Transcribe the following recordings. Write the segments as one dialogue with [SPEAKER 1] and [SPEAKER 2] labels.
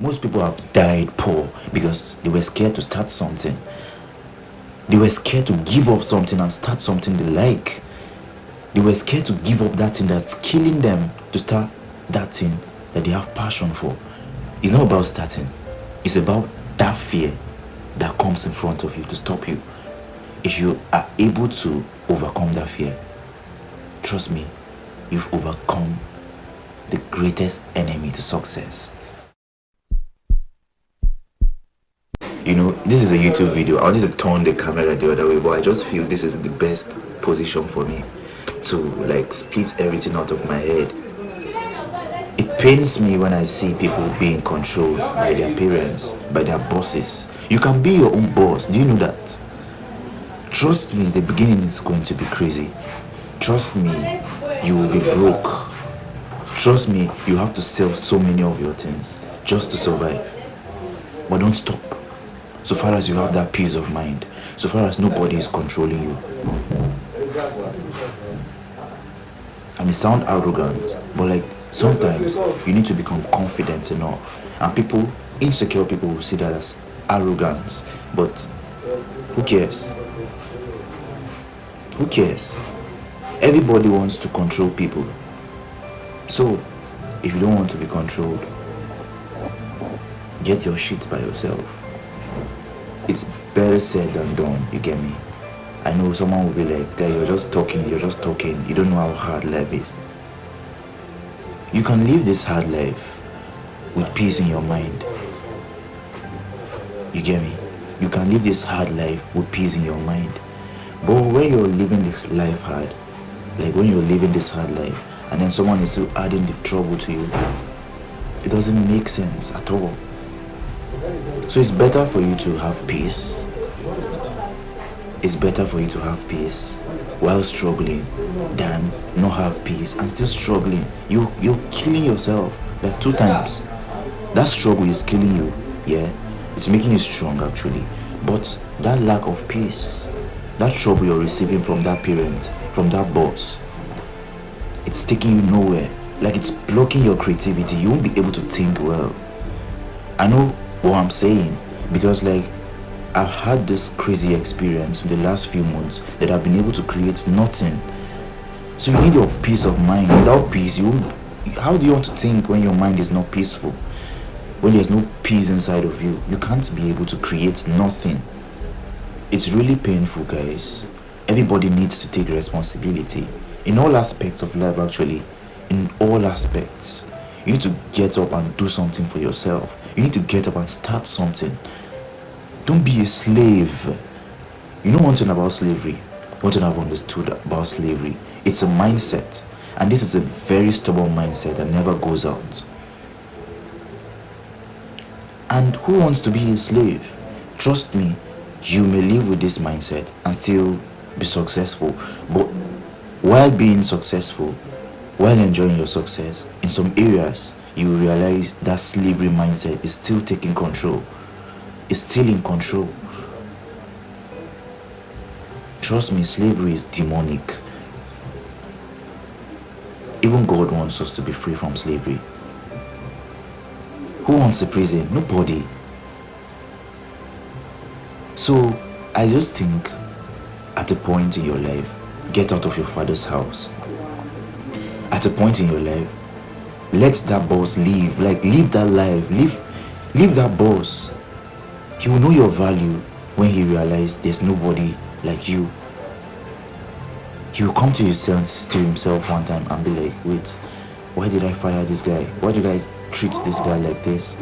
[SPEAKER 1] Most people have died poor because they were scared to start something. They were scared to give up something and start something they like. They were scared to give up that thing that's killing them to start that thing that they have passion for. It's not about starting. It's about that fear that comes in front of you to stop you. If you are able to overcome that fear, trust me, you've overcome the greatest enemy to success. You know, this is a YouTube video. I wanted to turn the camera the other way, but I just feel this is the best position for me to like split everything out of my head. It pains me when I see people being controlled by their parents, by their bosses. You can be your own boss. Do you know that? Trust me, the beginning is going to be crazy. Trust me, you will be broke. Trust me, you have to sell so many of your things just to survive. But don't stop. So far as you have that peace of mind, so far as nobody is controlling you. I may sound arrogant, but like sometimes you need to become confident enough. And people, insecure people will see that as arrogance. But who cares? Who cares? Everybody wants to control people. So if you don't want to be controlled, get your shit by yourself. It's better said than done, you get me? I know someone will be like, guy, you're just talking, you don't know how hard life is. You can live this hard life with peace in your mind. You get me? You can live this hard life with peace in your mind. But when you're living the life hard, like when you're living this hard life, and then someone is still adding the trouble to you, it doesn't make sense at all. So it's better for you to have peace. It's better for you to have peace while struggling than not have peace and still struggling. You're killing yourself like 2 times. That struggle is killing you, yeah? It's making you strong actually. But that lack of peace, that trouble you're receiving from that parent, from that boss, it's taking you nowhere. Like it's blocking your creativity. You won't be able to think well. I know what I'm saying because like I've had this crazy experience in the last few months that I've been able to create nothing. So you need your peace of mind. Without peace, how do you want to think when your mind is not peaceful? When there's no peace inside of you, you can't be able to create nothing. It's really painful, guys. Everybody needs to take responsibility in all aspects of life, actually. In all aspects, you need to get up and do something for yourself. You need to get up and start something. Don't be a slave. You know one thing about slavery, one thing I've understood about slavery, it's a mindset. And this is a very stubborn mindset that never goes out. And who wants to be a slave? Trust me, you may live with this mindset and still be successful. But while being successful, while enjoying your success, in some areas, you will realize that slavery mindset is still taking control. It's still in control. Trust me, slavery is demonic. Even God wants us to be free from slavery. Who wants a prison? Nobody. So, I just think, at a point in your life, get out of your father's house. At a point in your life, let that boss leave. Like, live that life. Leave that boss. He will know your value when he realizes there's nobody like you. He will come to himself one time and be like, wait, why did I fire this guy? Why did I treat this guy like this?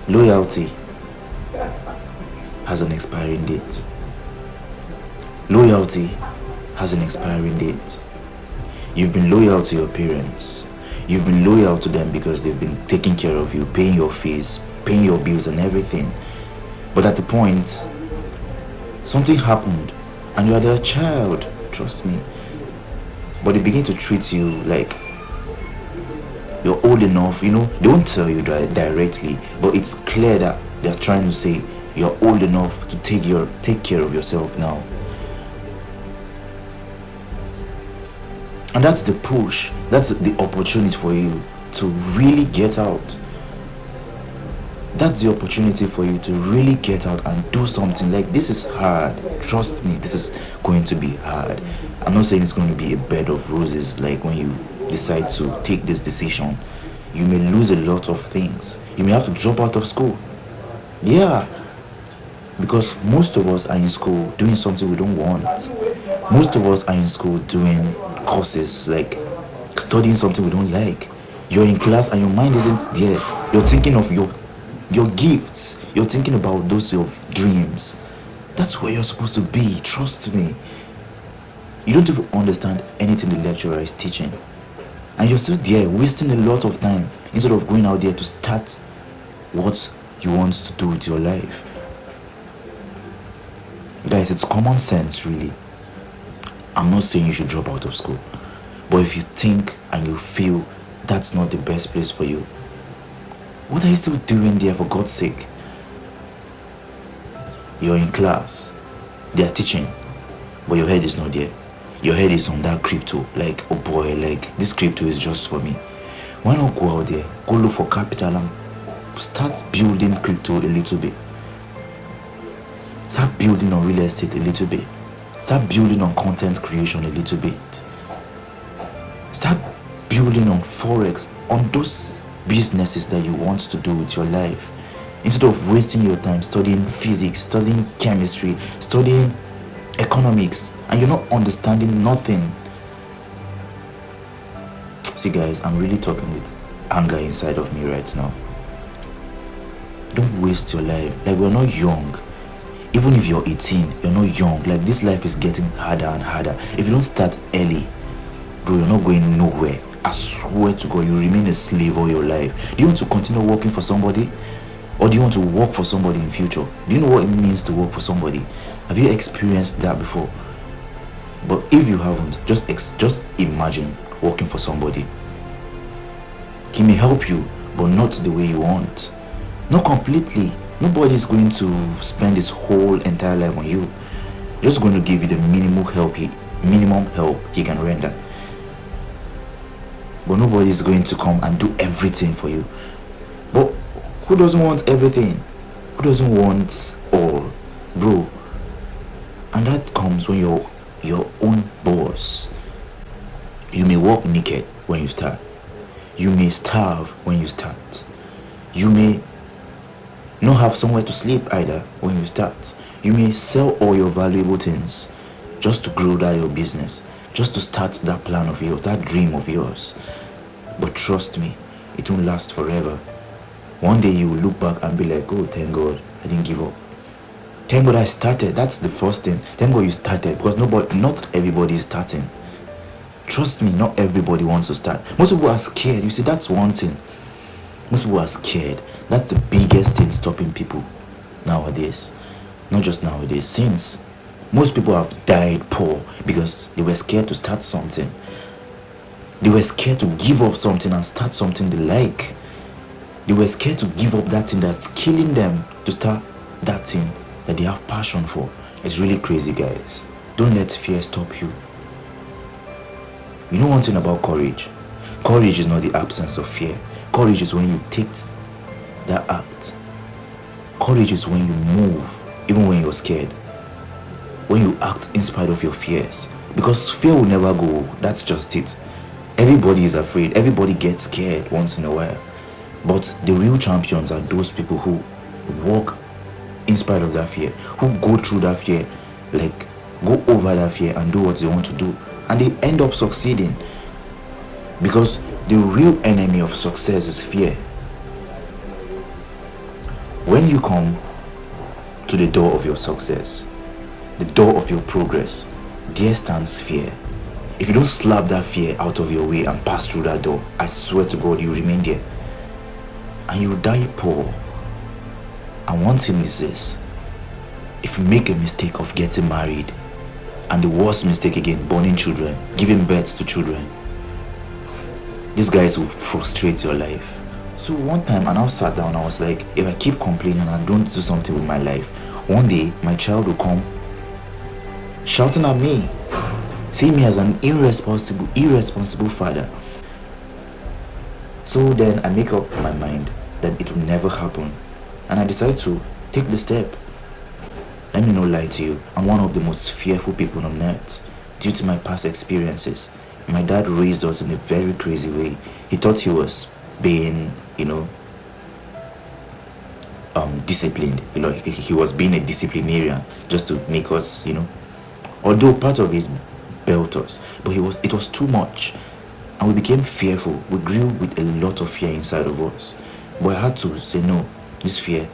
[SPEAKER 1] Loyalty has an expiring date. Loyalty has an expiring date. You've been loyal to your parents. You've been loyal to them because they've been taking care of you, paying your fees, paying your bills and everything. But at the point, something happened and you are their child, trust me. But they begin to treat you like you're old enough, they won't tell you directly, but it's clear that they're trying to say you're old enough to take care of yourself now. And that's the push. That's the opportunity for you to really get out. That's the opportunity for you to really get out and do something. Like, this is hard. Trust me, this is going to be hard. I'm not saying it's going to be a bed of roses. Like, when you decide to take this decision, you may lose a lot of things. You may have to drop out of school. Yeah, because most of us are in school doing something we don't want. Most of us are in school doing courses, like studying something we don't like. You're in class and your mind isn't there. You're thinking of your gifts. You're thinking about those your dreams. That's where you're supposed to be. Trust me. You don't even understand anything the lecturer is teaching, and you're still there wasting a lot of time instead of going out there to start what you want to do with your life. Guys, it's common sense, really. I'm not saying you should drop out of school, but if you think and you feel that's not the best place for you, what are you still doing there, for God's sake? You're in class, they're teaching, but your head is not there. Your head is on that crypto. Like, oh boy, like, this crypto is just for me. Why not go out there, go look for capital and start building crypto a little bit? Start building on real estate a little bit. Start building on content creation a little bit. Start building on forex, on those businesses that you want to do with your life, instead of wasting your time studying physics, studying chemistry, studying economics, and you're not understanding nothing. See guys, I'm really talking with anger inside of me right now. Don't waste your life. Like, we're not young. Even if you're 18, you're not young. Like, this life is getting harder and harder. If you don't start early, bro, you're not going nowhere. I swear to God, you remain a slave all your life. Do you want to continue working for somebody, or do you want to work for somebody in future? Do you know what it means to work for somebody? Have you experienced that before? But if you haven't, just imagine working for somebody. He may help you, but not the way you want. Not completely. Nobody is going to spend his whole entire life on you. Just going to give you the minimum help he can render. But nobody is going to come and do everything for you. But who doesn't want everything? Who doesn't want all, bro? And that comes when you're your own boss. You may walk naked when you start. You may starve when you start. You may not have somewhere to sleep either when you start. You may sell all your valuable things just to grow that your business, just to start that plan of yours, that dream of yours. But trust me, it won't last forever. One day you will look back and be like, oh, thank God I didn't give up. Thank God I started. That's the first thing. Thank God you started, because not everybody is starting. Trust me, not everybody wants to start. Most people are scared. You see, that's one thing. Most people are scared. That's the biggest thing stopping people nowadays. Not just nowadays, since most people have died poor because they were scared to start something. They were scared to give up something and start something they like. They were scared to give up that thing that's killing them to start that thing that they have passion for. It's really crazy, guys. Don't let fear stop you. You know one thing about courage? Courage is not the absence of fear. Courage is when you take that act. Courage is when you move, even when you're scared. When you act in spite of your fears. Because fear will never go. That's just it. Everybody is afraid. Everybody gets scared once in a while. But the real champions are those people who walk in spite of that fear, who go through that fear, like go over that fear and do what they want to do, and they end up succeeding. Because the real enemy of success is fear. When you come to the door of your success, the door of your progress, there stands fear. If you don't slap that fear out of your way and pass through that door, I swear to God, you remain there and you die poor. And one thing is this: if you make a mistake of getting married, and the worst mistake again, borning children, giving birth to children, these guys will frustrate your life. So one time I now sat down, I was like, if I keep complaining and I don't do something with my life, one day my child will come shouting at me. See me as an irresponsible father. So then I make up my mind that it will never happen, and I decide to take the step. Let me not lie to you, I'm one of the most fearful people on earth due to my past experiences. My dad raised us in a very crazy way. He thought he was being, disciplined. He was being a disciplinarian just to make us, although part of his belt us, but it was too much, and we became fearful. We grew with a lot of fear inside of us. But I had to say no. This fear,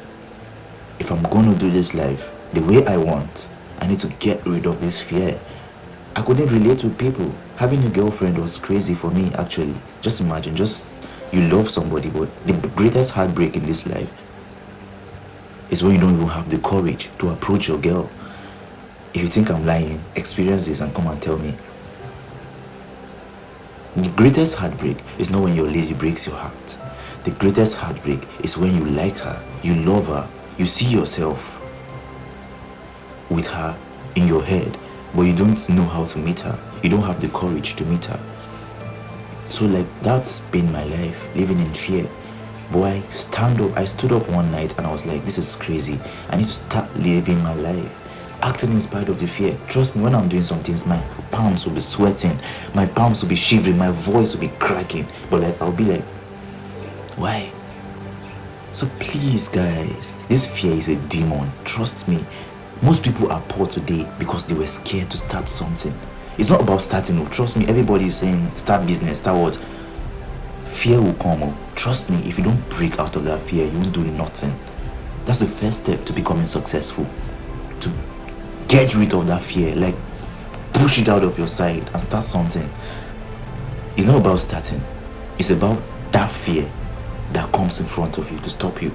[SPEAKER 1] if I'm gonna do this life the way I want, I need to get rid of this fear. I couldn't relate with people. Having a girlfriend was crazy for me, actually. Just imagine, you love somebody, but the greatest heartbreak in this life is when you don't even have the courage to approach your girl. If you think I'm lying, experience this and come and tell me. The greatest heartbreak is not when your lady breaks your heart. The greatest heartbreak is when you like her, you love her, you see yourself with her in your head, but you don't know how to meet her. You don't have the courage to meet her. So that's been my life, living in fear. But I stood up one night and I was like, this is crazy. I need to start living my life, acting in spite of the fear. Trust me, when I'm doing some things, my palms will be sweating, my palms will be shivering, my voice will be cracking. But I'll be like, why? So please guys, this fear is a demon. Trust me. Most people are poor today because they were scared to start something. It's not about starting. No, trust me, everybody is saying start business, start what? Fear will come up. Trust me, if you don't break out of that fear, you won't do nothing. That's the first step to becoming successful. To get rid of that fear, push it out of your side and start something. It's not about starting. It's about that fear that comes in front of you to stop you.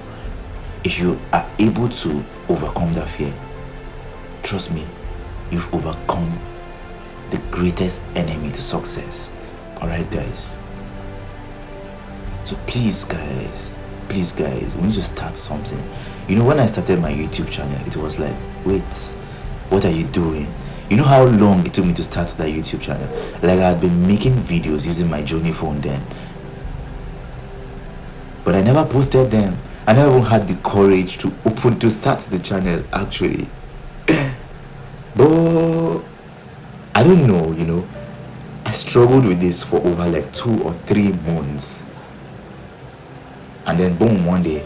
[SPEAKER 1] If you are able to overcome that fear, trust me, you've overcome the greatest enemy to success. Alright guys? So please guys, we need to start something. When I started my YouTube channel, it was like, wait, what are you doing? You know how long it took me to start that YouTube channel? I had been making videos using my Johnny phone then, but I never posted them. I never even had the courage to start the channel actually. But I don't know, I struggled with this for over 2 or 3 months. And then boom, one day,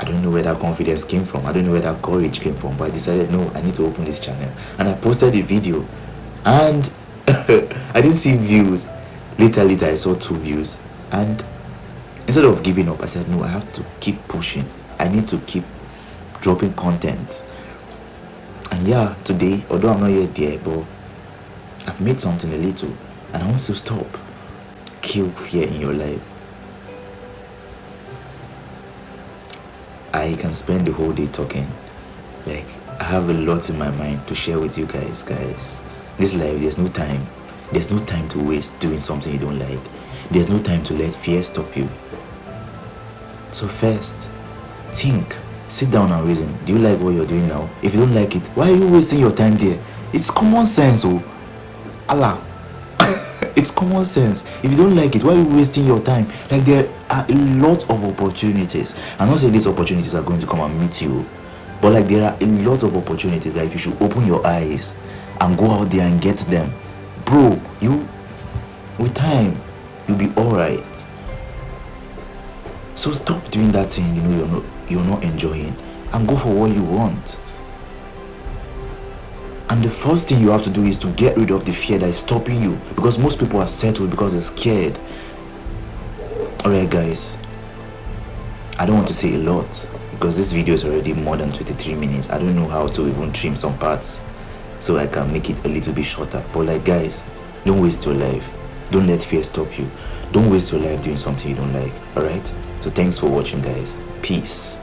[SPEAKER 1] I don't know where that confidence came from. I don't know where that courage came from. But I decided, no, I need to open this channel. And I posted a video. And I didn't see views. Later, I saw 2 views. And instead of giving up, I said, no, I have to keep pushing. I need to keep dropping content. And yeah, today, although I'm not yet there, but I've made something a little. And I want to stop. Kill fear in your life. I can spend the whole day talking. I have a lot in my mind to share with you guys. This life, there's no time. There's no time to waste doing something you don't like. There's no time to let fear stop you. So first, think. Sit down and reason. Do you like what you're doing now? If you don't like it, why are you wasting your time there? It's common sense, oh. Allah. It's common sense. If you don't like it, why are you wasting your time? There are a lot of opportunities. I'm not saying these opportunities are going to come and meet you, but there are a lot of opportunities that if you should open your eyes and go out there and get them, bro, with time, you'll be alright. So stop doing that thing you're not enjoying and go for what you want. And the first thing you have to do is to get rid of the fear that is stopping you, because most people are settled because they're scared. Alright guys, I don't want to say a lot because this video is already more than 23 minutes. I don't know how to even trim some parts so I can make it a little bit shorter. But guys, don't waste your life. Don't let fear stop you. Don't waste your life doing something you don't like. Alright, so thanks for watching guys. Peace.